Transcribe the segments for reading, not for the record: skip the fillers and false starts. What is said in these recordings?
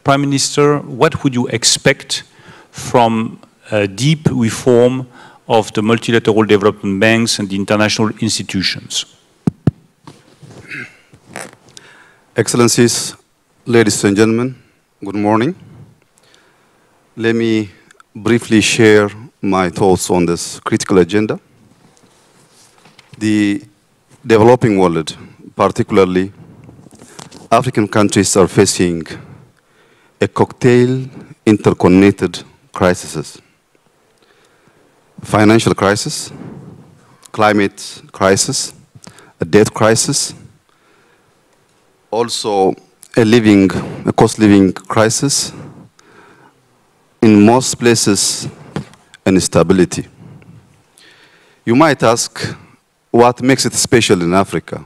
Prime Minister, what would you expect from a deep reform of the multilateral development banks and the international institutions? Excellencies, ladies and gentlemen, good morning. Let me briefly share my thoughts on this critical agenda. The developing world, particularly African countries, are facing a cocktail interconnected crises. Financial crisis, climate crisis, a debt crisis, also a cost living crisis, in most places instability. You might ask, what makes it special in Africa?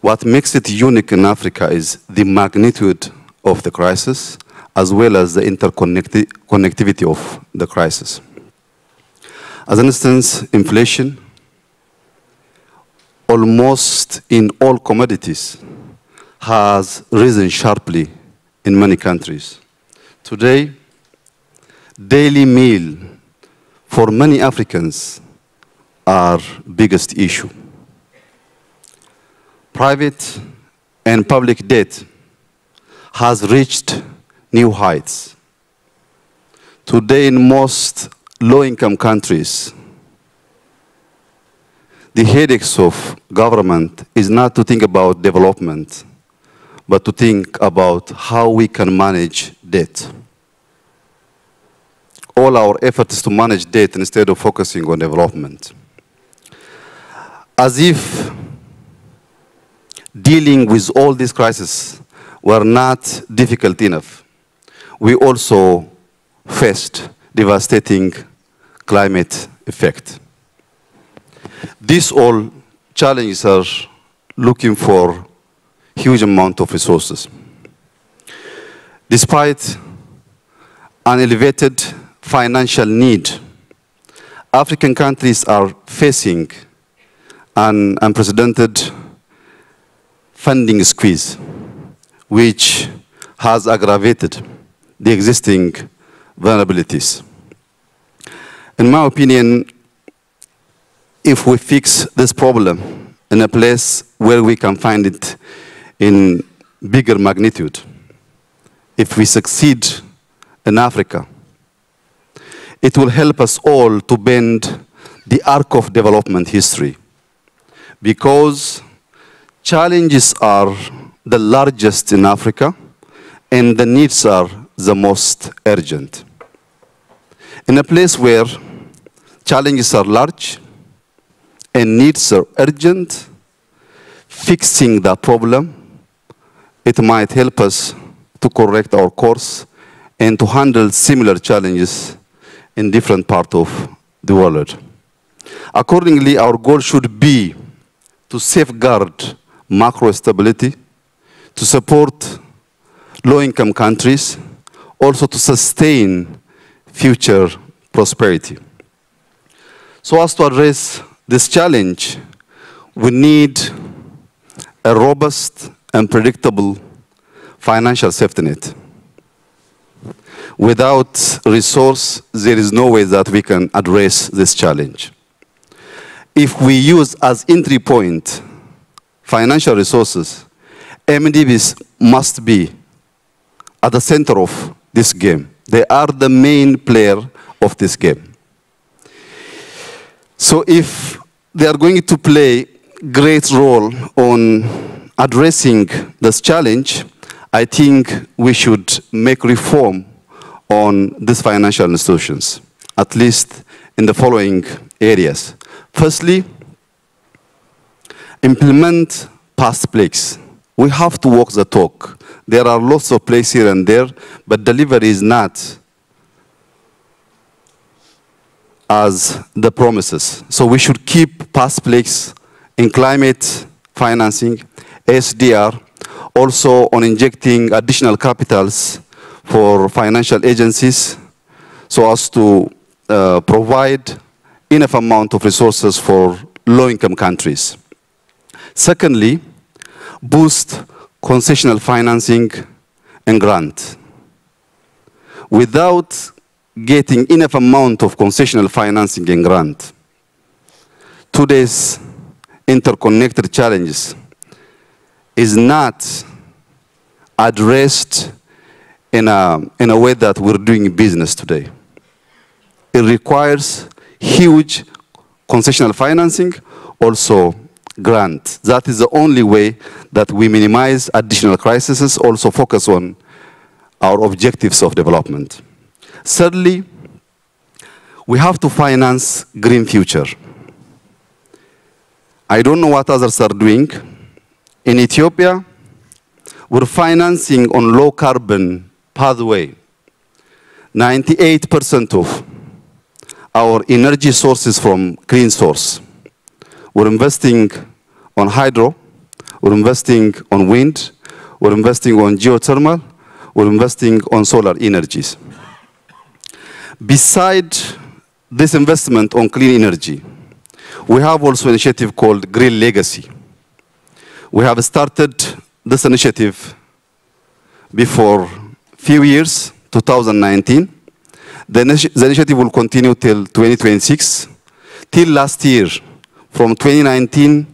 What makes it unique in Africa is the magnitude of the crisis, as well as the interconnectivity of the crisis. As an instance, inflation, almost in all commodities, has risen sharply in many countries. Today, daily meal for many Africans are biggest issue. Private and public debt has reached new heights. Today, in most low-income countries, the headaches of government is not to think about development, but to think about how we can manage debt. All our effort is to manage debt instead of focusing on development. As if dealing with all these crises were not difficult enough, we also faced devastating climate effect. These all challenges are looking for huge amount of resources. Despite an elevated financial need, African countries are facing an unprecedented funding squeeze, which has aggravated the existing vulnerabilities. In my opinion, if we fix this problem in a place where we can find it in bigger magnitude, if we succeed in Africa, it will help us all to bend the arc of development history, because challenges are the largest in Africa and the needs are the most urgent. In a place where challenges are large and needs are urgent, fixing the problem, it might help us to correct our course and to handle similar challenges in different parts of the world. Accordingly, our goal should be to safeguard macro stability, to support low-income countries, also to sustain future prosperity. So as to address this challenge, we need a robust and predictable financial safety net. Without resource, there is no way that we can address this challenge. If we use as entry point financial resources, MDBs must be at the center of this game. They are the main player of this game. So if they are going to play great role on addressing this challenge, I think we should make reform on these financial institutions, at least in the following areas. Firstly, implement past plays. We have to walk the talk. There are lots of plays here and there, but delivery is not as the promises. So we should keep past plays in climate financing, SDR, also on injecting additional capitals for financial agencies so as to provide enough amount of resources for low-income countries. Secondly, boost concessional financing and grant. Without getting enough amount of concessional financing and grant, today's interconnected challenges is not addressed in a way that we're doing business today. It requires huge concessional financing, also grant. That is the only way that we minimize additional crises, also focus on our objectives of development. Thirdly, we have to finance green future. I don't know what others are doing. In Ethiopia, we're financing on low carbon pathway. 98% of our energy sources from clean source. We're investing on hydro, we're investing on wind, we're investing on geothermal, we're investing on solar energies. Beside this investment on clean energy, we have also an initiative called Green Legacy. We have started this initiative before few years, 2019. The initiative will continue till 2026. Till last year, from 2019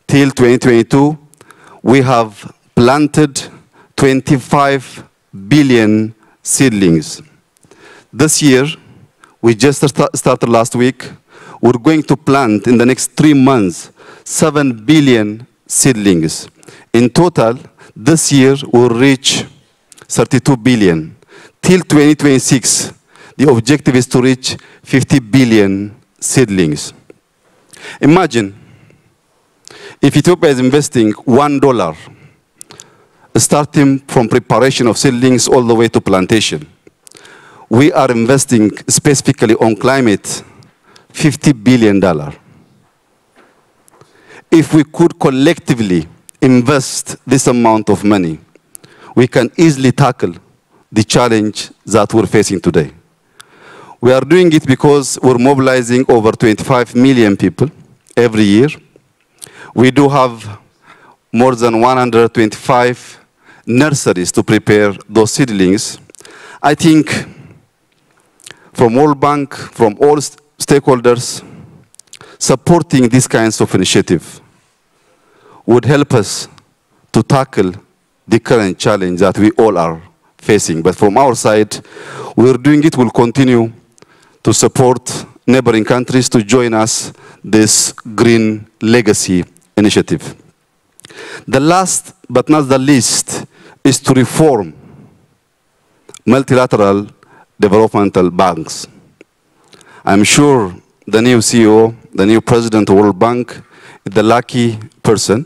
till 2022, we have planted 25 billion seedlings. This year, we just started last week, we're going to plant in the next 3 months 7 billion seedlings. In total, this year we'll reach 32 billion. Till 2026, the objective is to reach 50 billion seedlings. Imagine if Ethiopia is investing $1, starting from preparation of seedlings all the way to plantation. We are investing specifically on climate $50 billion. If we could collectively invest this amount of money, we can easily tackle the challenge that we're facing today. We are doing it because we're mobilizing over 25 million people every year. We do have more than 125 nurseries to prepare those seedlings. I think from World Bank, from all stakeholders, supporting these kinds of initiative would help us to tackle the current challenge that we all are facing. But from our side, we're doing it, we'll continue to support neighboring countries to join us this Green Legacy initiative. The last but not the least is to reform multilateral developmental banks. I'm sure the new CEO, the new president of World Bank, is the lucky person.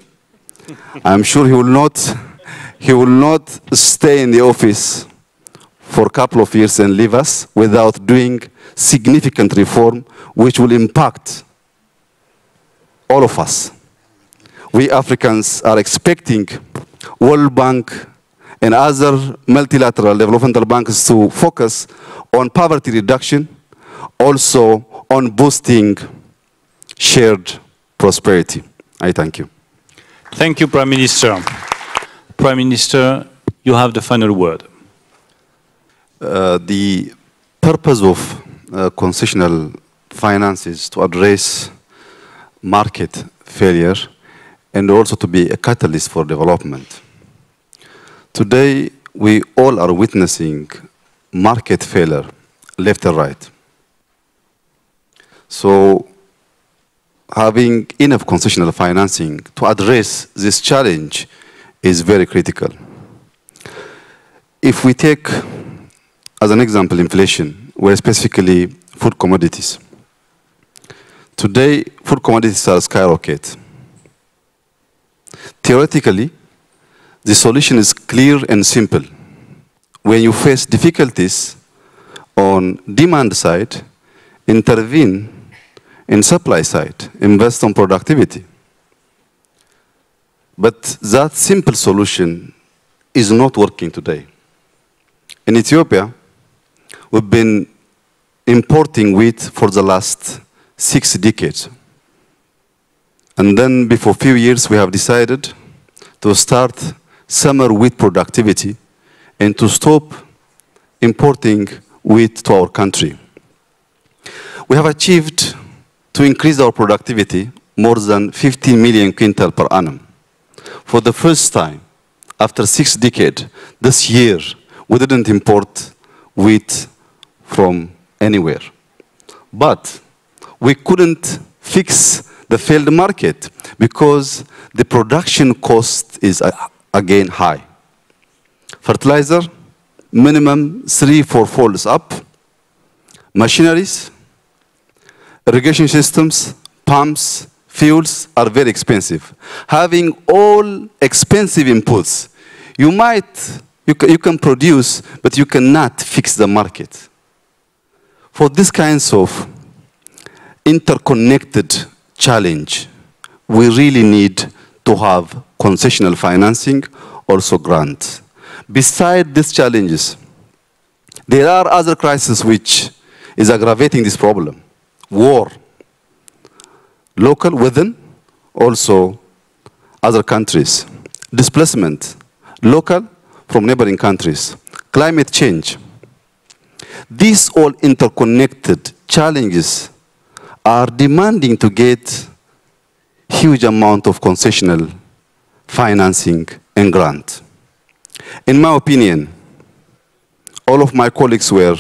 I'm sure he will not stay in the office for a couple of years and leave us without doing significant reform which will impact all of us. We Africans are expecting World Bank and other multilateral developmental banks to focus on poverty reduction, also on boosting shared prosperity. I thank you. Thank you, Prime Minister. Prime Minister, you have the final word. The purpose of concessional finance is to address market failure and also to be a catalyst for development. Today, we all are witnessing market failure, left and right. So, having enough concessional financing to address this challenge is very critical. If we take, as an example, inflation, where specifically food commodities. Today, food commodities are skyrocketing. Theoretically, the solution is clear and simple. When you face difficulties on demand side, intervene in supply side, invest on productivity. But that simple solution is not working today. In Ethiopia, we've been importing wheat for the last 6 decades. And then before a few years, we have decided to start summer wheat productivity and to stop importing wheat to our country. We have achieved to increase our productivity more than 15 million quintal per annum. For the first time, after 6 decades, this year, we didn't import wheat from anywhere. But we couldn't fix the failed market because the production cost is again high. Fertilizer, minimum 3-4 folds up. Machineries, irrigation systems, pumps, fuels are very expensive. Having all expensive inputs, you can produce, but you cannot fix the market. For these kinds of interconnected challenge, we really need to have concessional financing, also grants. Beside these challenges, there are other crises which is aggravating this problem. War, local within, also other countries. Displacement, local from neighboring countries. Climate change. These all interconnected challenges are demanding to get huge amount of concessional financing and grant. In my opinion, all of my colleagues were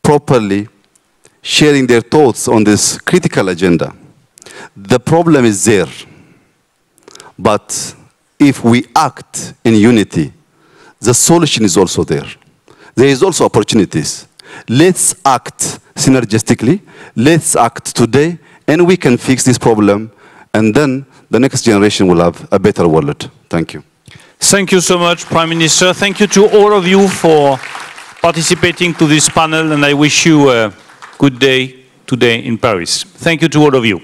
properly sharing their thoughts on this critical agenda. The problem is there, but if we act in unity, the solution is also there. There is also opportunities. Let's act synergistically. Let's act today, and we can fix this problem, and then the next generation will have a better world. Thank you. Thank you so much, Prime Minister. Thank you to all of you for participating to this panel, and I wish you a good day today in Paris. Thank you to all of you.